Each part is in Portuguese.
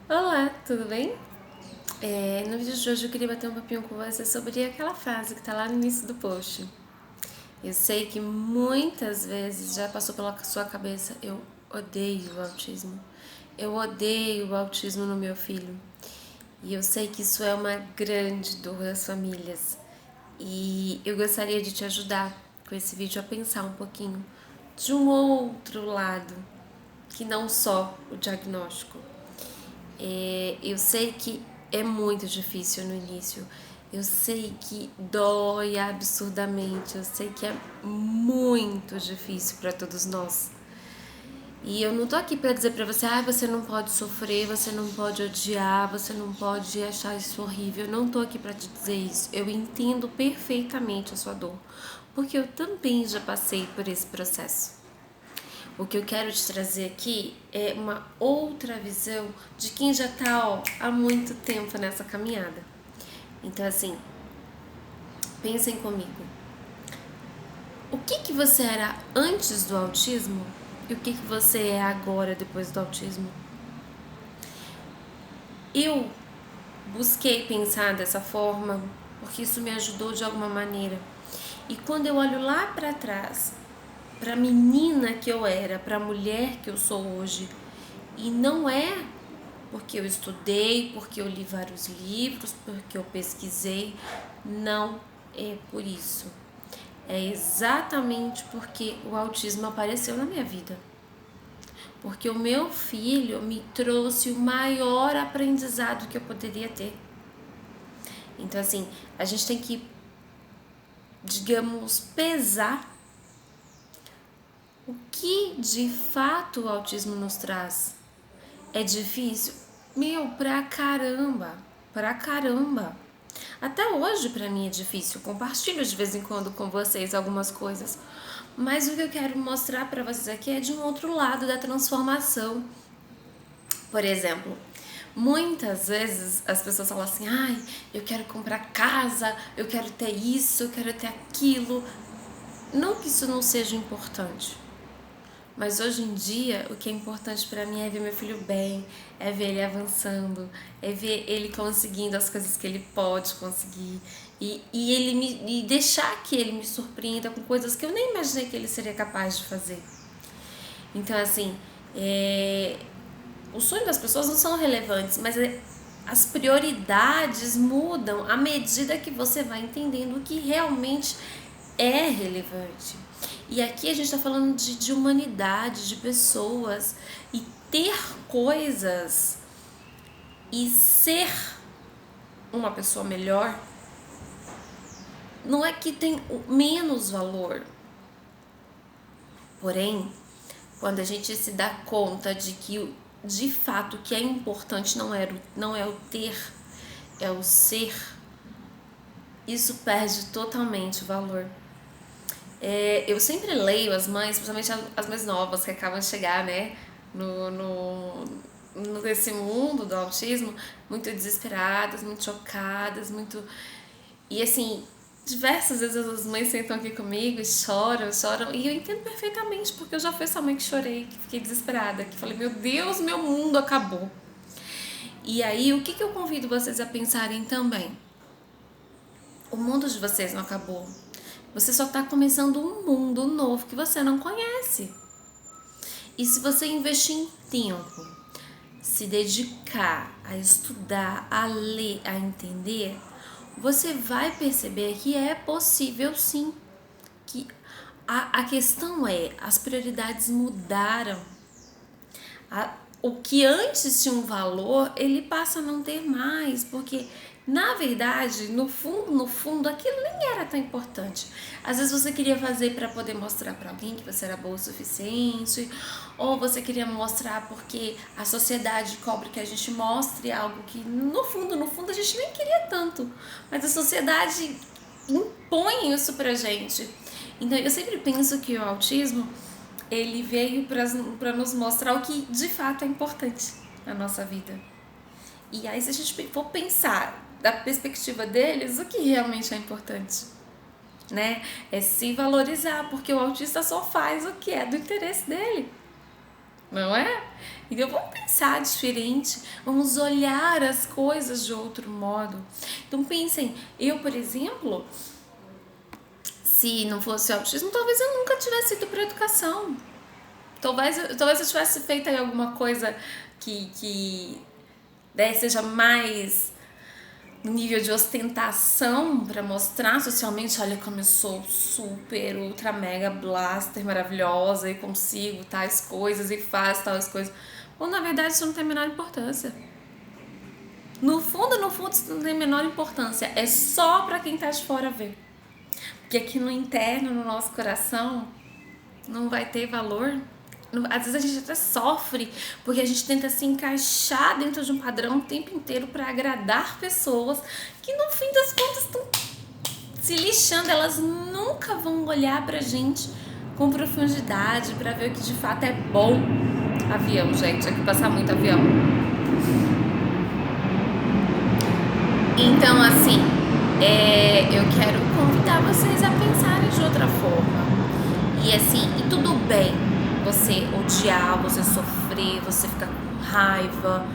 Olá, tudo bem? No vídeo de hoje eu queria bater um papinho com você sobre aquela frase que tá lá no início do post. Eu sei que muitas vezes já passou pela sua cabeça: eu odeio o autismo. Eu odeio o autismo no meu filho. E eu sei que isso é uma grande dor das famílias. E eu gostaria de te ajudar com esse vídeo a pensar um pouquinho de um outro lado, que não só o diagnóstico. Eu sei que é muito difícil no início. Eu sei que dói absurdamente. Eu sei que é muito difícil para todos nós. E eu não tô aqui para dizer para você, você não pode sofrer, você não pode odiar, você não pode achar isso horrível. Eu não tô aqui para te dizer isso. Eu entendo perfeitamente a sua dor, porque eu também já passei por esse processo. O que eu quero te trazer aqui é uma outra visão de quem já tá há muito tempo nessa caminhada. Então, assim, pensem comigo. O que você era antes do autismo e o que você é agora depois do autismo? Eu busquei pensar dessa forma porque isso me ajudou de alguma maneira. E quando eu olho lá para trás, para a menina que eu era, para a mulher que eu sou hoje, e não é porque eu estudei, porque eu li vários livros, porque eu pesquisei. Não é por isso. É exatamente porque o autismo apareceu na minha vida. Porque o meu filho me trouxe o maior aprendizado que eu poderia ter. Então, assim, a gente tem que, digamos, pesar o que de fato o autismo nos traz. É difícil? Meu, pra caramba, pra caramba. Até hoje pra mim é difícil. Compartilho de vez em quando com vocês algumas coisas. Mas o que eu quero mostrar pra vocês aqui é de um outro lado da transformação. Por exemplo, muitas vezes as pessoas falam assim: ai, eu quero comprar casa, eu quero ter isso, eu quero ter aquilo. Não que isso não seja importante. Mas hoje em dia, o que é importante para mim é ver meu filho bem, é ver ele avançando, é ver ele conseguindo as coisas que ele pode conseguir e deixar que ele me surpreenda com coisas que eu nem imaginei que ele seria capaz de fazer. Então, assim, os sonhos das pessoas não são relevantes, mas as prioridades mudam à medida que você vai entendendo o que realmente é relevante. E aqui a gente está falando de humanidade, de pessoas, e ter coisas e ser uma pessoa melhor não é que tem menos valor. Porém, quando a gente se dá conta de que de fato o que é importante não é o ter, é o ser, isso perde totalmente o valor. Eu sempre leio as mães, principalmente as mais novas que acabam de chegar, né, nesse mundo do autismo, muito desesperadas, muito chocadas, muito. E assim, diversas vezes as mães sentam aqui comigo e choram, choram, e eu entendo perfeitamente, porque eu já fui essa mãe que chorei, que fiquei desesperada, que falei: meu Deus, meu mundo acabou. E aí, o que eu convido vocês a pensarem também? O mundo de vocês não acabou. Você só está começando um mundo novo que você não conhece. E se você investir em tempo, se dedicar a estudar, a ler, a entender, você vai perceber que é possível sim. Que a questão é, as prioridades mudaram. O que antes tinha um valor, ele passa a não ter mais, porque na verdade, no fundo, aquilo nem era tão importante. Às vezes você queria fazer para poder mostrar para alguém que você era boa o suficiente, ou você queria mostrar porque a sociedade cobra que a gente mostre algo que no fundo a gente nem queria tanto, mas a sociedade impõe isso pra gente. Então eu sempre penso que o autismo ele veio para nos mostrar o que de fato é importante na nossa vida. E aí, se a gente for pensar da perspectiva deles, o que realmente é importante, né? É se valorizar, porque o autista só faz o que é do interesse dele. não é? Então vamos pensar diferente, vamos olhar as coisas de outro modo. Então pensem, eu, por exemplo, se não fosse autismo, talvez eu nunca tivesse ido para educação. Talvez eu tivesse feito aí alguma coisa que seja mais no nível de ostentação, para mostrar socialmente, olha como eu sou super, ultra, mega, blaster, maravilhosa e consigo tais coisas e faço tais coisas. Ou na verdade isso não tem a menor importância. No fundo, isso não tem a menor importância. É só para quem tá de fora ver. Porque aqui no interno, no nosso coração, não vai ter valor. Às vezes a gente até sofre porque a gente tenta se encaixar dentro de um padrão o tempo inteiro para agradar pessoas que no fim das contas estão se lixando. Elas nunca vão olhar pra gente com profundidade para ver o que de fato é bom. Avião, gente, aqui passa muito avião. Então, assim, eu quero convidar vocês a pensarem de outra forma. E assim, e tudo bem você odiar, você sofrer, você ficar com raiva,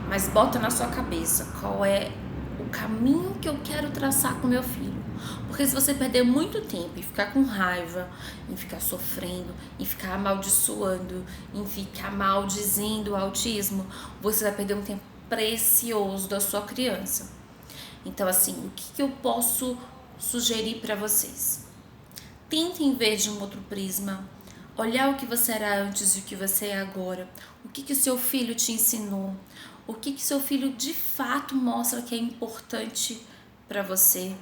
mas bota na sua cabeça qual é o caminho que eu quero traçar com meu filho. Porque se você perder muito tempo em ficar com raiva, em ficar sofrendo, em ficar amaldiçoando, em ficar maldizendo o autismo, você vai perder um tempo precioso da sua criança. Então, assim, o que eu posso sugerir para vocês? Tentem ver de um outro prisma, olhar o que você era antes e o que você é agora. O que o seu filho te ensinou? O que seu filho de fato mostra que é importante para você?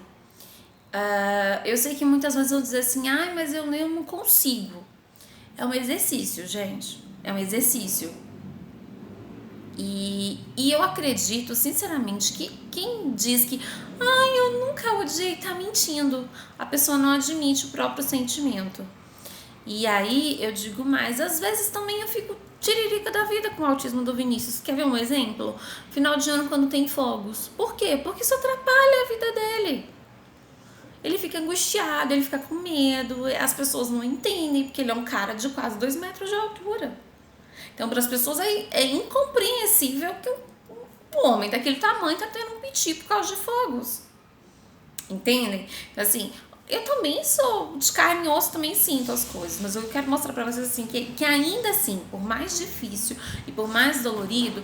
Eu sei que muitas vezes vão dizer assim, mas eu não consigo. É um exercício, gente. É um exercício. E eu acredito, sinceramente, que quem diz que eu nunca odiei, tá mentindo. A pessoa não admite o próprio sentimento. E aí, eu digo mais, às vezes também eu fico tiririca da vida com o autismo do Vinícius. Quer ver um exemplo? Final de ano, quando tem fogos. Por quê? Porque isso atrapalha a vida dele. Ele fica angustiado, ele fica com medo, as pessoas não entendem, porque ele é um cara de quase 2 metros de altura. Então, para as pessoas é incompreensível que um homem daquele tamanho tá tendo um piti por causa de fogos. Entendem? Então, assim, eu também sou de carne e osso, também sinto as coisas, mas eu quero mostrar para vocês assim, que ainda assim, por mais difícil e por mais dolorido,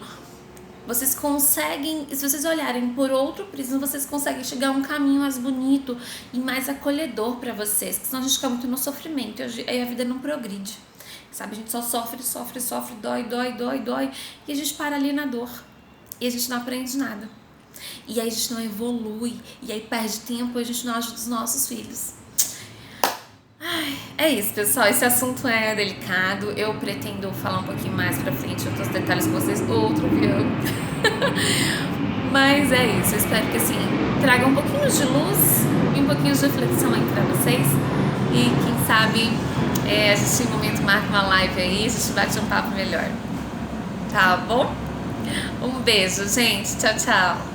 vocês conseguem, se vocês olharem por outro prisma, vocês conseguem chegar a um caminho mais bonito e mais acolhedor para vocês, porque senão a gente fica muito no sofrimento e aí a vida não progride. Sabe, a gente só sofre, dói, e a gente para ali na dor, e a gente não aprende nada, e aí a gente não evolui, e aí perde tempo e a gente não ajuda os nossos filhos. É isso, pessoal, esse assunto é delicado, eu pretendo falar um pouquinho mais pra frente, outros detalhes com vocês, outro avião. Mas é isso, eu espero que assim, traga um pouquinho de luz e um pouquinho de reflexão aí pra vocês, e quem sabe a gente em um momento marca uma live aí, a gente bate um papo melhor. Tá bom? Um beijo, gente. Tchau, tchau.